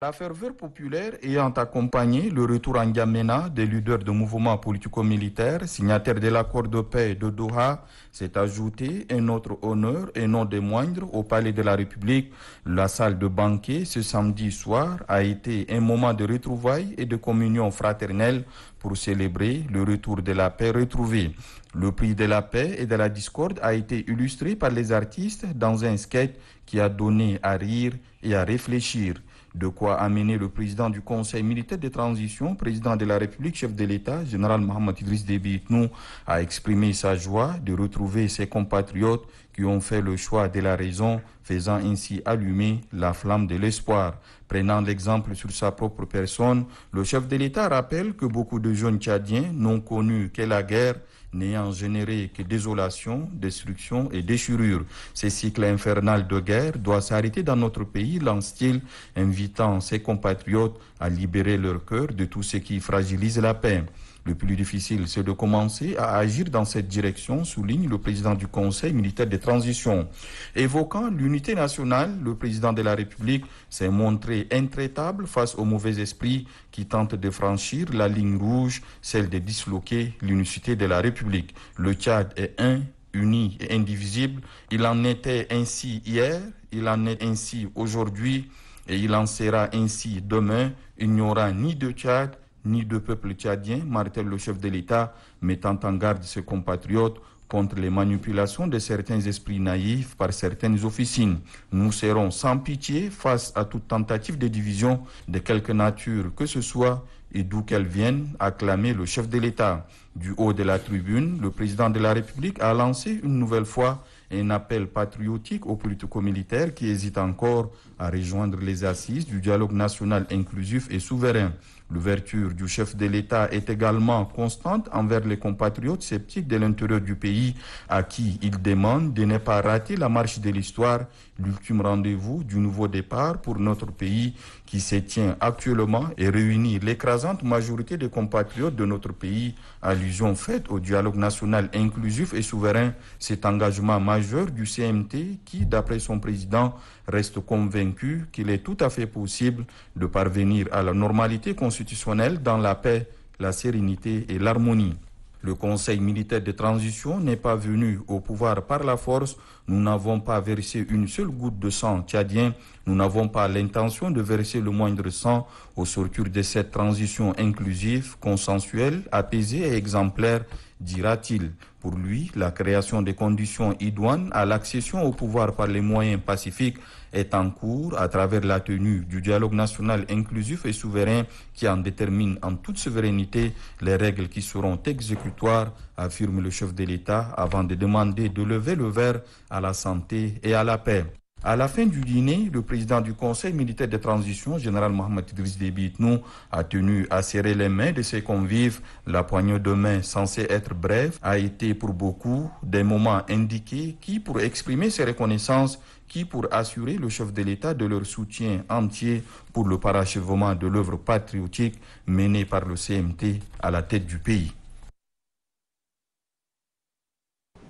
La ferveur populaire ayant accompagné le retour en N'Djamena des leaders de mouvements politico-militaires signataires de l'accord de paix de Doha s'est ajouté un autre honneur et non des moindres au Palais de la République. La salle de banquet ce samedi soir a été un moment de retrouvailles et de communion fraternelle pour célébrer le retour de la paix retrouvée. Le prix de la paix et de la discorde a été illustré par les artistes dans un sketch qui a donné à rire et à réfléchir. De quoi amener le président du Conseil militaire de transition, président de la République, chef de l'État, général Mohamed Idriss Déby Itnou, a exprimé sa joie de retrouver ses compatriotes qui ont fait le choix de la raison, faisant ainsi allumer la flamme de l'espoir. Prenant l'exemple sur sa propre personne, le chef de l'État rappelle que beaucoup de jeunes Tchadiens n'ont connu que la guerre, n'ayant généré que désolation, destruction et déchirure. Ce cycle infernal de guerre doit s'arrêter dans notre pays, lance-t-il, invitant ses compatriotes à libérer leur cœur de tout ce qui fragilise la paix. Le plus difficile, c'est de commencer à agir dans cette direction, souligne le président du Conseil militaire de transition. Évoquant l'unité nationale, le président de la République s'est montré intraitable face aux mauvais esprits qui tentent de franchir la ligne rouge, celle de disloquer l'unicité de la République. Le Tchad est un, uni et indivisible. Il en était ainsi hier, il en est ainsi aujourd'hui et il en sera ainsi demain. Il n'y aura ni de Tchad, ni de peuple tchadien, martèle le chef de l'État, mettant en garde ses compatriotes contre les manipulations de certains esprits naïfs par certaines officines. Nous serons sans pitié face à toute tentative de division de quelque nature que ce soit et d'où qu'elle vienne, a clamé le chef de l'État. Du haut de la tribune, le président de la République a lancé une nouvelle fois un appel patriotique aux politico-militaires qui hésitent encore à rejoindre les assises du dialogue national inclusif et souverain. L'ouverture du chef de l'État est également constante envers les compatriotes sceptiques de l'intérieur du pays à qui il demande de ne pas rater la marche de l'histoire, l'ultime rendez-vous du nouveau départ pour notre pays qui se tient actuellement et réunit l'écrasante majorité des compatriotes de notre pays. Allusion faite au dialogue national inclusif et souverain, cet engagement majeur du CMT qui, d'après son président, reste convaincu qu'il est tout à fait possible de parvenir à la normalité constitutionnelle dans la paix, la sérénité et l'harmonie. Le Conseil militaire de transition n'est pas venu au pouvoir par la force. Nous n'avons pas versé une seule goutte de sang tchadien. Nous n'avons pas l'intention de verser le moindre sang au sortir de cette transition inclusive, consensuelle, apaisée et exemplaire, dira-t-il. Pour lui, la création des conditions idoines à l'accession au pouvoir par les moyens pacifiques est en cours à travers la tenue du dialogue national inclusif et souverain qui en détermine en toute souveraineté les règles qui seront exécutoires, affirme le chef de l'État avant de demander de lever le verre à la santé et à la paix. À la fin du dîner, le président du Conseil militaire de transition, général Mohamed Idriss Déby Itnou, a tenu à serrer les mains de ses convives. La poignée de main, censée être brève, a été pour beaucoup des moments indiqués qui, pour exprimer ses reconnaissances, qui pour assurer le chef de l'État de leur soutien entier pour le parachèvement de l'œuvre patriotique menée par le CMT à la tête du pays.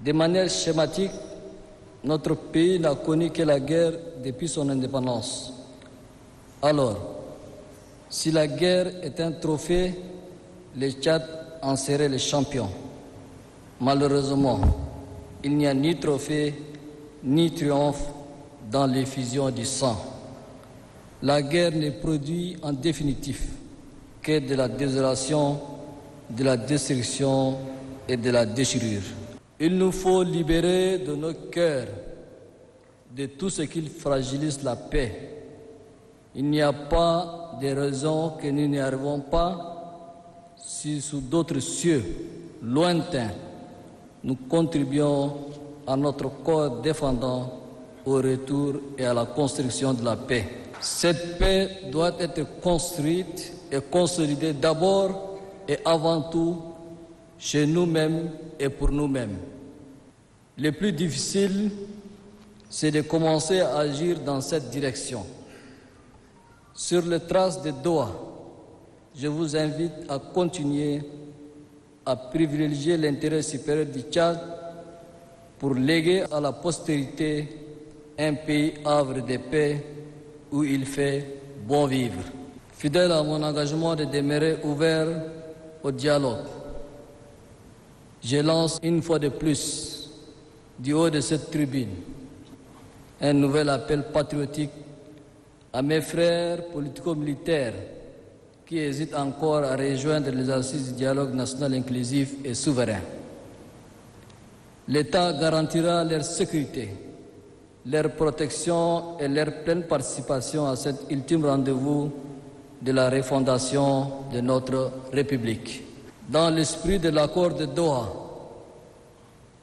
De manière schématique, notre pays n'a connu que la guerre depuis son indépendance. Alors, si la guerre est un trophée, le Tchad en serait le champion. Malheureusement, il n'y a ni trophée ni triomphe dans l'effusion du sang. La guerre ne produit en définitive que de la désolation, de la destruction et de la déchirure. Il nous faut libérer de nos cœurs de tout ce qui fragilise la paix. Il n'y a pas de raison que nous n'y arrivons pas si sous d'autres cieux lointains nous contribuons à notre corps défendant au retour et à la construction de la paix. Cette paix doit être construite et consolidée d'abord et avant tout chez nous-mêmes et pour nous-mêmes. Le plus difficile, c'est de commencer à agir dans cette direction. Sur les traces de Doha, je vous invite à continuer à privilégier l'intérêt supérieur du Tchad pour léguer à la postérité un pays havre de paix où il fait bon vivre. Fidèle à mon engagement de demeurer ouvert au dialogue, je lance une fois de plus, du haut de cette tribune, un nouvel appel patriotique à mes frères politico-militaires qui hésitent encore à rejoindre les assises du dialogue national inclusif et souverain. L'État garantira leur sécurité, leur protection et leur pleine participation à cet ultime rendez-vous de la refondation de notre République. Dans l'esprit de l'accord de Doha,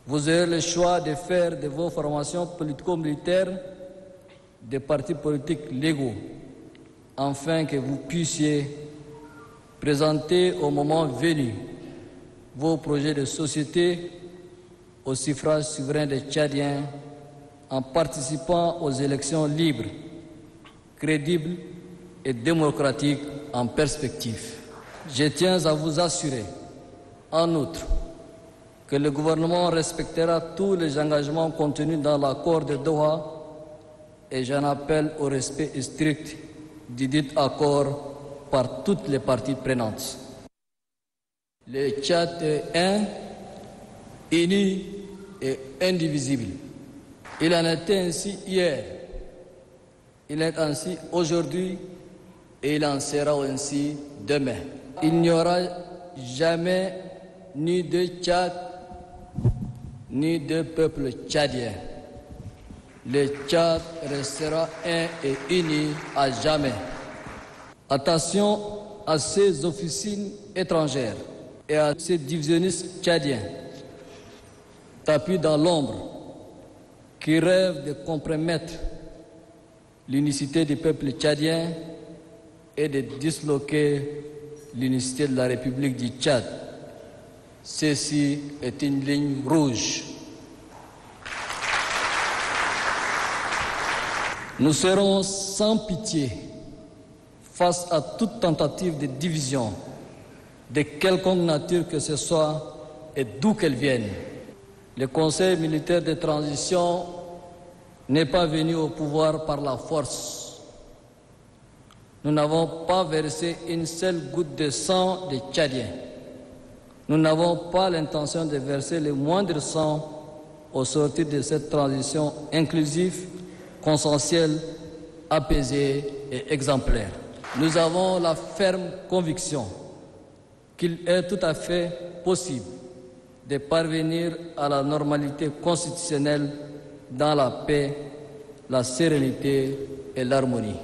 vous aurez le choix de faire de vos formations politico-militaires des partis politiques légaux, afin que vous puissiez présenter au moment venu vos projets de société au suffrage souverain des Tchadiens en participant aux élections libres, crédibles et démocratiques en perspective. Je tiens à vous assurer, en outre, que le gouvernement respectera tous les engagements contenus dans l'accord de Doha et j'en appelle au respect strict du dit accord par toutes les parties prenantes. Le Tchad est un, uni et indivisible. Il en était ainsi hier, il est ainsi aujourd'hui et il en sera ainsi demain. Il n'y aura jamais ni de Tchad, ni de peuple tchadien. Le Tchad restera un et uni à jamais. Attention à ces officines étrangères et à ces divisionnistes tchadiens, tapis dans l'ombre, qui rêvent de compromettre l'unicité du peuple tchadien et de disloquer l'unicité de la République du Tchad. Ceci est une ligne rouge. Nous serons sans pitié face à toute tentative de division, de quelconque nature que ce soit et d'où qu'elle vienne. Le Conseil militaire de transition n'est pas venu au pouvoir par la force. Nous n'avons pas versé une seule goutte de sang des Tchadiens. Nous n'avons pas l'intention de verser le moindre sang au sortir de cette transition inclusive, consensuelle, apaisée et exemplaire. Nous avons la ferme conviction qu'il est tout à fait possible de parvenir à la normalité constitutionnelle dans la paix, la sérénité et l'harmonie.